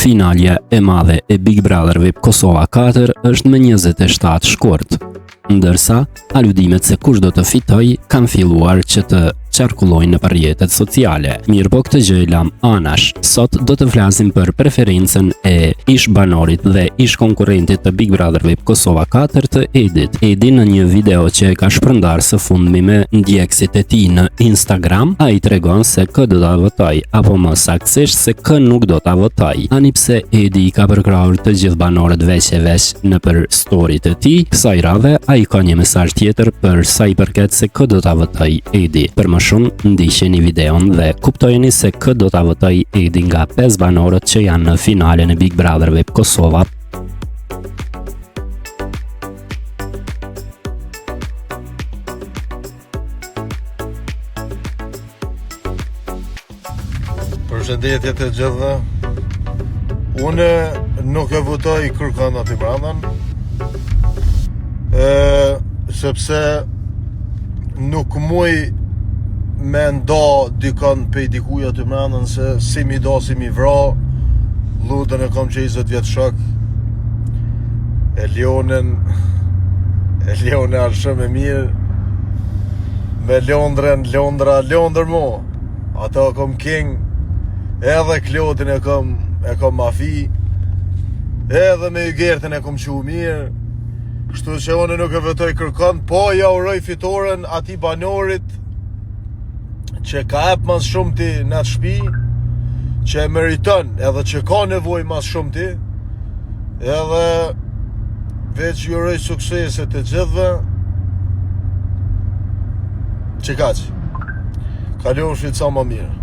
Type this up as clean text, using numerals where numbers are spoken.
finalja e madhe e Big Brother VIP Kosova 4 është me 27 shkurt, ndërsa aludimet se kush do të fitoj kanë filluar që të qarkullojnë në rrjetet sociale. Mirë po këtë gjë e lam anash. Sot do të flasim për preferencën e ish banorit dhe ish konkurrentit të Big Brother VIP Kosova 4 të Edit. Edi në një video që e ka shpërndar së fundmi me ndjekësit e tij në Instagram, ai tregon se kë do ta votoj, apo më saktësisht se kë nuk do ta votoj. Tani pse Edi i ka përkrahur të gjithë banorët veç e veç në për storyt e tij, kësaj radhe ai ka një mesazh tjetër për sa i përket se kë do ta votoj Edi. Për më shumë ndiqeni videon dhe kuptojeni se kë do ta votoj Edi nga 5 banorët që janë në finalen e Big Brother VIP Kosova. Përshëndetje të gjithëve. Unë nuk e votoj kërkon aty brandën, sepse nuk muj me nda dikon pej dikuj aty brandën se si mi do, si mi vra. Ludën e kom që 20 vjetë shok. E Leonin arë shumë e mirë. Me Londra mo. Ato kom king. Edhe Klotin e kom mafi. Edhe me Ygertin e kom qu mirë. Kështu që unë nuk e votoj kërkon, po ja uroj fitoren ati banorit që ka ep mas shumë ti në atë shpi, që e meriton edhe që ka nevoj mas shumë ti, edhe veç ju uroj sukseset të gjithve, që kaq, kalon shvit sa më mirë.